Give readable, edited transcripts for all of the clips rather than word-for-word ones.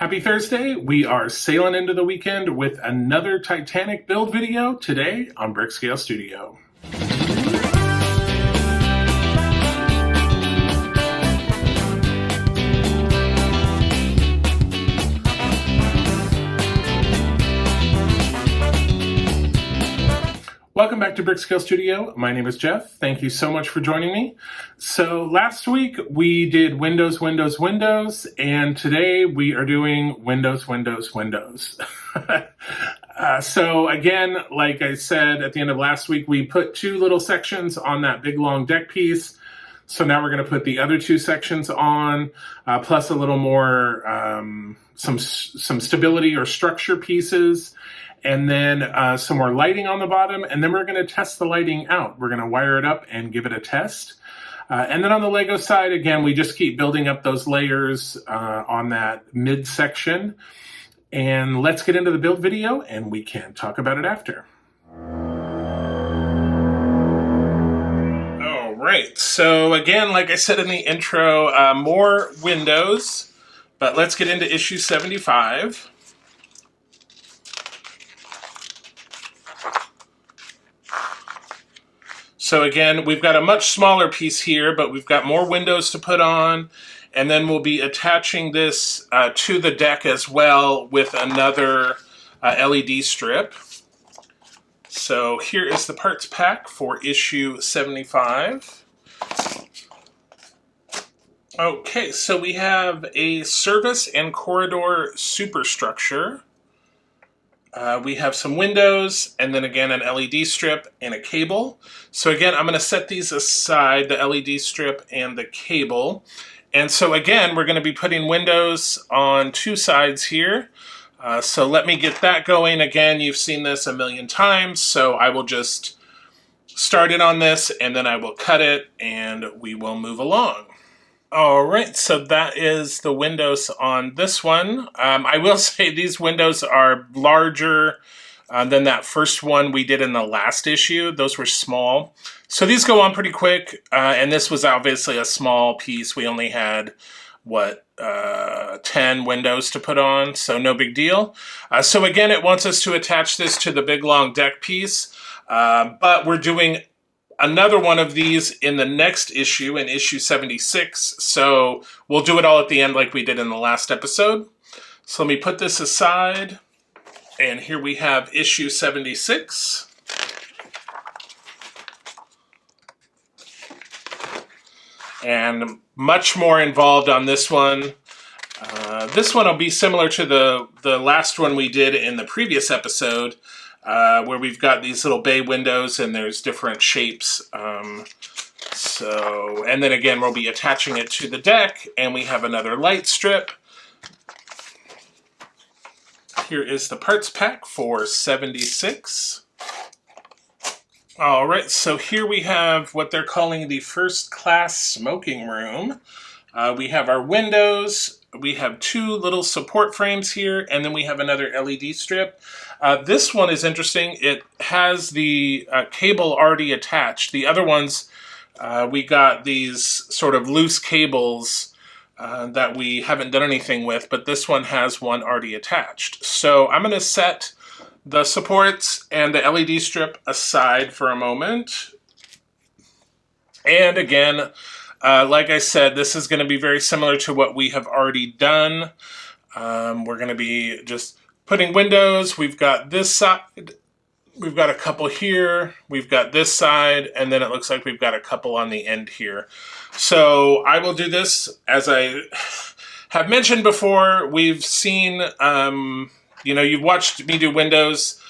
Happy Thursday. We are sailing into the weekend with another Titanic build video today on BrickScale Studio. Welcome back to BrickScale Studio. My name is Jeff. Thank you so much for joining me. So last week we did Windows, Windows, Windows, and today we are doing Windows, Windows, Windows. So again, like I said at the end of last week, we put two little sections on that big long deck piece. So now we're going to put the other two sections on, plus a little more, some stability or structure pieces. And then some more lighting on the bottom, and then we're going to test the lighting out. We're going to wire it up and give it a test. And then on the LEGO side, again, we just keep building up those layers on that midsection. And let's get into the build video, and we can talk about it after. All right, so again, like I said in the intro, more Windows, but let's get into issue 75. So again, we've got a much smaller piece here, but we've got more windows to put on. And then we'll be attaching this to the deck as well with another LED strip. So here is the parts pack for issue 75. Okay, so we have a service and corridor superstructure. We have some windows, and then again an LED strip and a cable. So again, I'm going to set these aside, the LED strip and the cable. And so again, we're going to be putting windows on two sides here. So let me get that going. Again, you've seen this a million times, so I will just start it on this, and then I will cut it, and we will move along. All right, so that is the windows on this one. I will say these windows are larger than that first one we did in the last issue. Those were small. So these go on pretty quick, and this was obviously a small piece. We only had, 10 windows to put on, so no big deal. So again, it wants us to attach this to the big long deck piece, but we're doing another one of these in the next issue, in issue 76. So we'll do it all at the end like we did in the last episode. So let me put this aside. And here we have issue 76. And much more involved on this one. This one will be similar to the last one we did in the previous episode. Where we've got these little bay windows and there's different shapes. And then again, we'll be attaching it to the deck, and we have another light strip. Here is the parts pack for 76. All right, so here we have what they're calling the first class smoking room. We have our windows. We have two little support frames here, and then we have another LED strip. This one is interesting. It has the cable already attached. The other ones, we got these sort of loose cables that we haven't done anything with, but this one has one already attached. So I'm going to set the supports and the LED strip aside for a moment. And again, like I said, this is going to be very similar to what we have already done. We're going to be just putting windows. We've got this side. We've got a couple here. We've got this side. And then it looks like we've got a couple on the end here. So I will do this, as I have mentioned before. We've seen, you've watched me do windows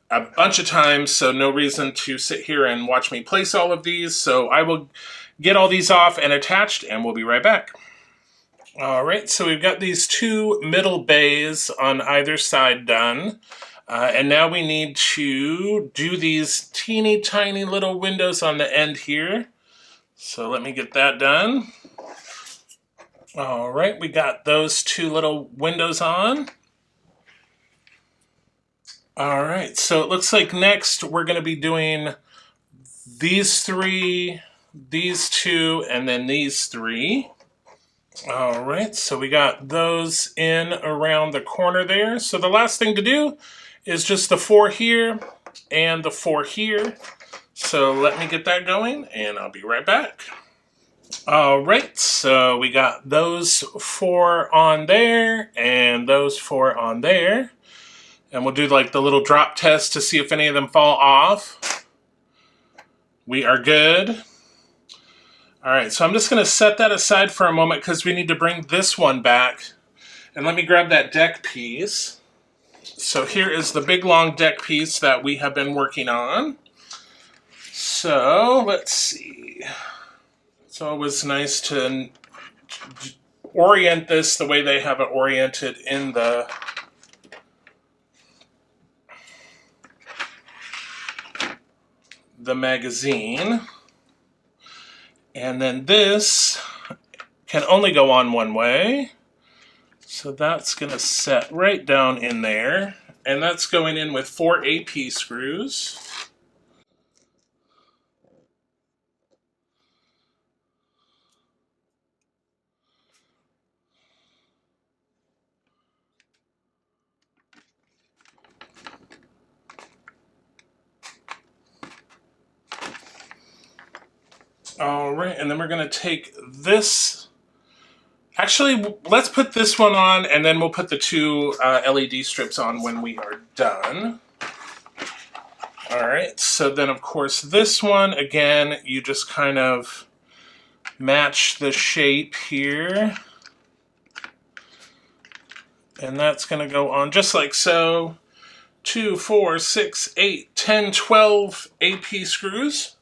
a bunch of times, so no reason to sit here and watch me place all of these. So I will get all these off and attached, and we'll be right back. All right, so we've got these two middle bays on either side done. And now we need to do these teeny tiny little windows on the end here. So let me get that done. All right, we got those two little windows on. All right, so it looks like next we're going to be doing these three, these two, and then these three. All right, so we got those in around the corner there. So the last thing to do is just the 4 here and the 4 here. So let me get that going and I'll be right back. All right, so we got those 4 on there and those 4 on there. And we'll do like the little drop test to see if any of them fall off. We are good. All right, so I'm just going to set that aside for a moment because we need to bring this one back. And let me grab that deck piece. So here is the big long deck piece that we have been working on. So let's see. It's always nice to orient this the way they have it oriented in the magazine. And then this can only go on one way. So that's going to set right down in there. And that's going in with 4 AP screws. All right, and then we're going to take this. Actually, let's put this one on, and then we'll put the 2 LED strips on when we are done. All right, so then of course this one, again, you just kind of match the shape here. And that's going to go on just like so. 2, 4, 6, 8, 10, 12 AP screws.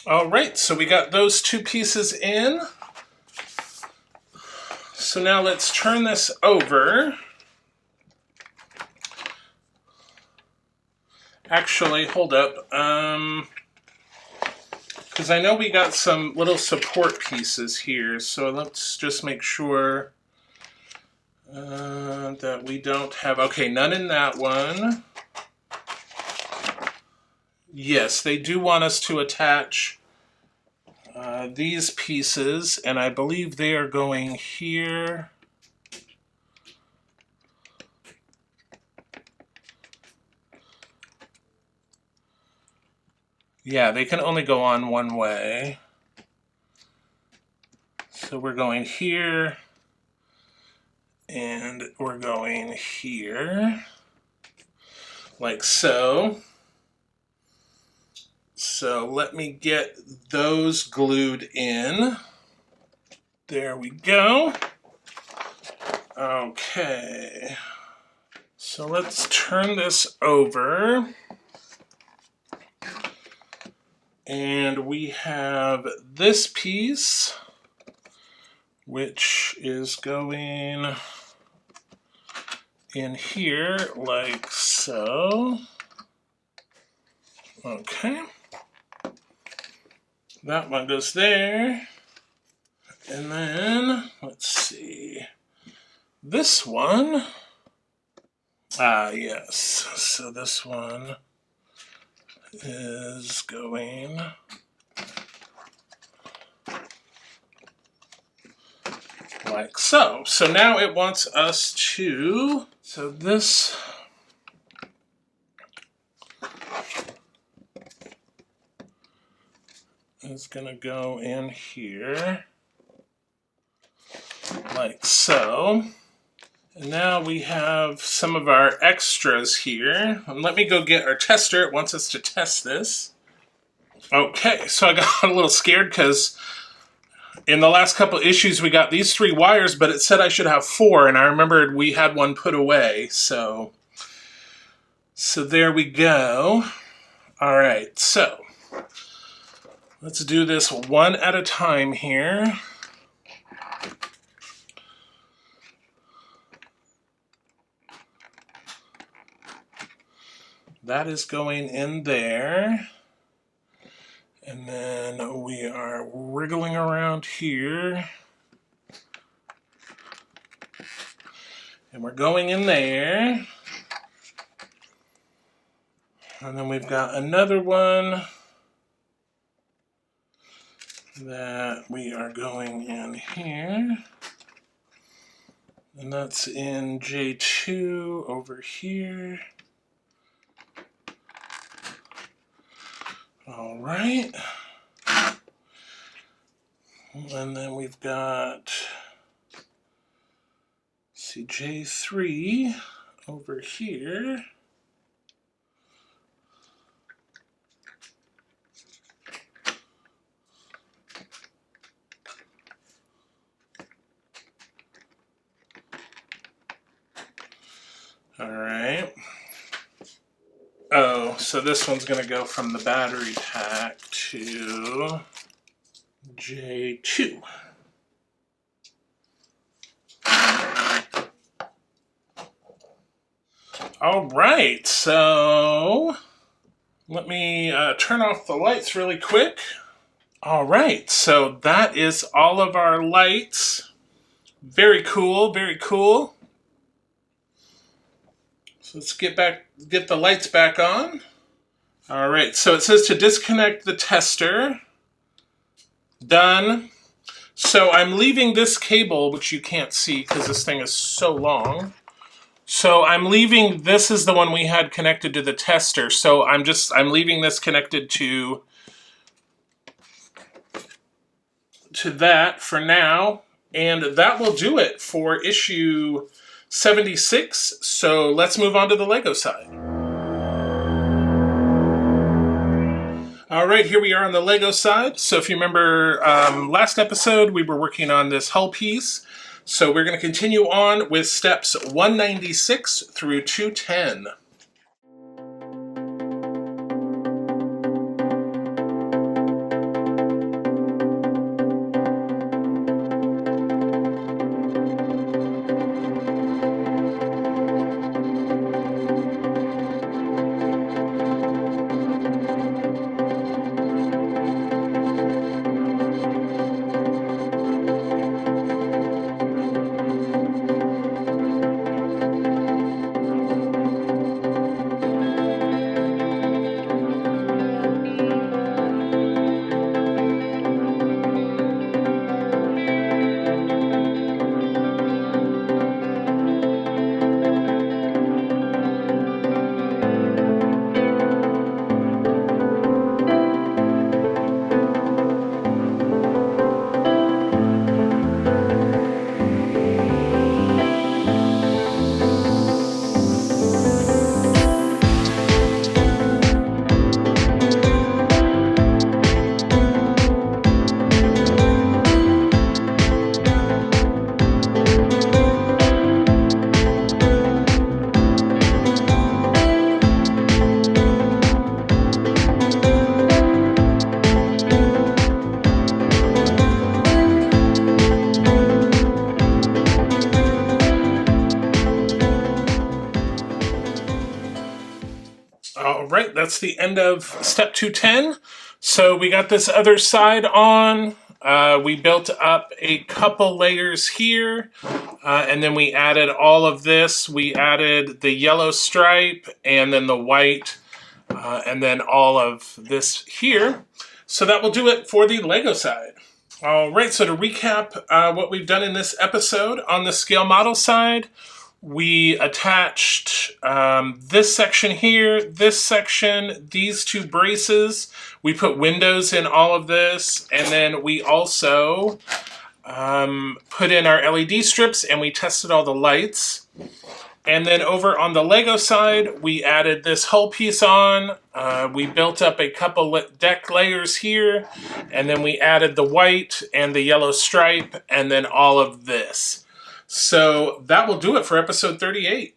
All right, so we got those 2 pieces in. So now let's turn this over. Actually, hold up. Because I know we got some little support pieces here, so let's just make sure that we don't have... Okay, none in that one. Yes, they do want us to attach these pieces, and I believe they are going here. Yeah, they can only go on one way. So we're going here, and we're going here, like so. So let me get those glued in. There we go. Okay. So let's turn this over. And we have this piece, which is going in here like so. Okay. That one goes there. And then, let's see, this one. Yes. So this one is going like so. So now it wants us to, so this is going to go in here like so. And now we have some of our extras here. And let me go get our tester. It wants us to test this. Okay, so I got a little scared because in the last couple issues we got these 3 wires, but it said I should have 4, and I remembered we had one put away. So there we go. All right, so let's do this one at a time here. That is going in there. And then we are wriggling around here. And we're going in there. And then we've got another one that we are going in here. And that's in J2 over here. All right. And then we've got, see, J3 over here. All right. Oh, so this one's going to go from the battery pack to J2. All right, so let me turn off the lights really quick. All right, so that is all of our lights. Very cool, very cool. So let's get the lights back on. All right, so it says to disconnect the tester. Done. So I'm leaving this cable, which you can't see because this thing is so long. So I'm leaving, this is the one we had connected to the tester. So I'm leaving this connected to that for now. And that will do it for issue 76. So let's move on to the LEGO side. All right, here we are on the LEGO side. So if you remember last episode, we were working on this hull piece. So we're going to continue on with steps 196 through 210. All right, that's the end of step 210. So we got this other side on. We built up a couple layers here, and then we added all of this. We added the yellow stripe, and then the white, and then all of this here. So that will do it for the LEGO side. All right, so to recap what we've done in this episode, on the scale model side, we attached this section here, this section, these two braces. We put windows in all of this, and then we also put in our LED strips, and we tested all the lights. And then over on the LEGO side, we added this hull piece on. We built up a couple deck layers here, and then we added the white and the yellow stripe, and then all of this. So that will do it for episode 38.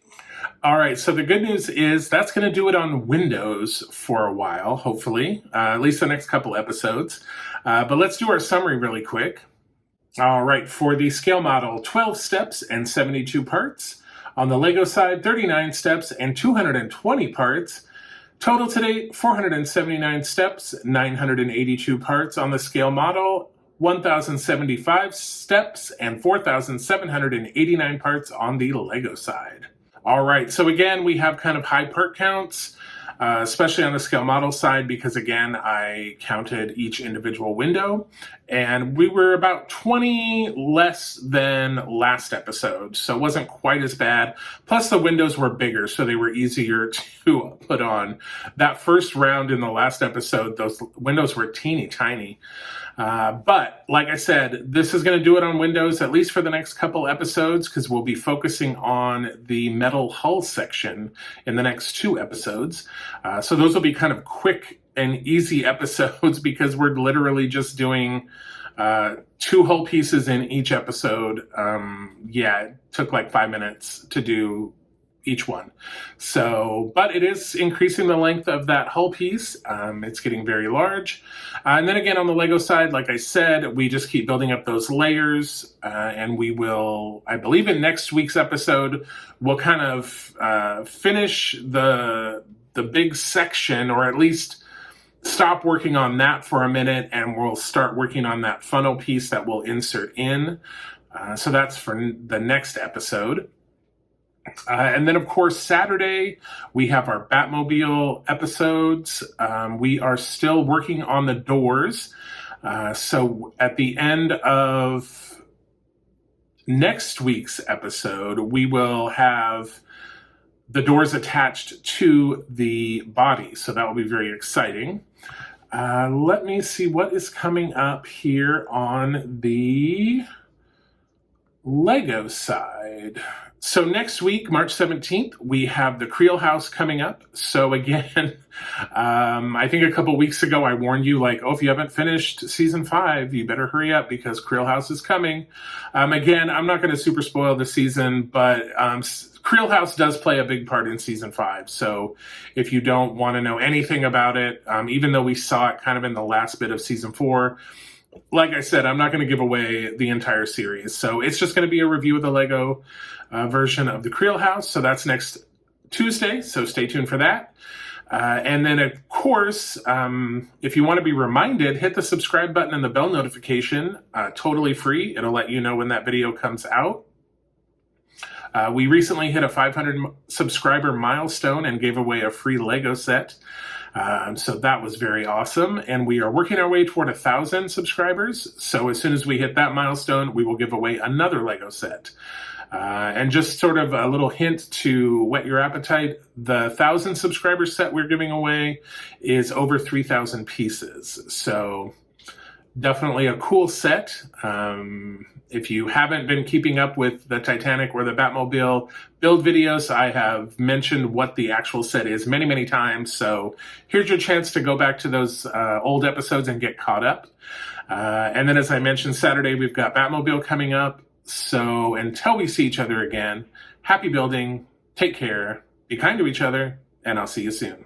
All right, so the good news is that's going to do it on Windows for a while, hopefully, at least the next couple episodes. But let's do our summary really quick. All right, for the scale model, 12 steps and 72 parts. On the LEGO side, 39 steps and 220 parts. Total today, 479 steps, 982 parts on the scale model, 1,075 steps, and 4,789 parts on the LEGO side. All right, so again, we have kind of high part counts, especially on the scale model side, because again, I counted each individual window, and we were about 20 less than last episode, so it wasn't quite as bad. Plus the windows were bigger, so they were easier to put on. That first round in the last episode, those windows were teeny tiny. But like I said, this is going to do it on Windows, at least for the next couple episodes, because we'll be focusing on the metal hull section in the next 2 episodes. So those will be kind of quick and easy episodes because we're literally just doing 2 hull pieces in each episode. Yeah, it took like 5 minutes to do each one. So, but it is increasing the length of that hull piece. It's getting very large. And then again, on the LEGO side, like I said, we just keep building up those layers, and we will, I believe in next week's episode, we'll kind of finish the big section, or at least stop working on that for a minute, and we'll start working on that funnel piece that we'll insert in. So that's for the next episode. And then, of course, Saturday, we have our Batmobile episodes. We are still working on the doors. So at the end of next week's episode, we will have the doors attached to the body. So that will be very exciting. Let me see what is coming up here on the LEGO side. So next week, March 17th, we have the Creel House coming up. So again, I think a couple weeks ago I warned you, like, oh, if you haven't finished season 5, you better hurry up because Creel House is coming. Again, I'm not going to super spoil the season, but Creel House does play a big part in season 5. So if you don't want to know anything about it, even though we saw it kind of in the last bit of season 4, like I said, I'm not going to give away the entire series. So it's just going to be a review of the LEGO version of the Creel House. So that's next Tuesday. So stay tuned for that. And then, of course, if you want to be reminded, hit the subscribe button and the bell notification. Totally free. It'll let you know when that video comes out. We recently hit a 500 subscriber milestone and gave away a free LEGO set. So that was very awesome. And we are working our way toward 1,000 subscribers. So as soon as we hit that milestone, we will give away another LEGO set. And just sort of a little hint to whet your appetite, the 1,000 subscriber set we're giving away is over 3,000 pieces. So definitely a cool set. If you haven't been keeping up with the Titanic or the Batmobile build videos, I have mentioned what the actual set is many, many times. So here's your chance to go back to those old episodes and get caught up. And then, as I mentioned, Saturday, we've got Batmobile coming up. So until we see each other again, happy building, take care, be kind to each other, and I'll see you soon.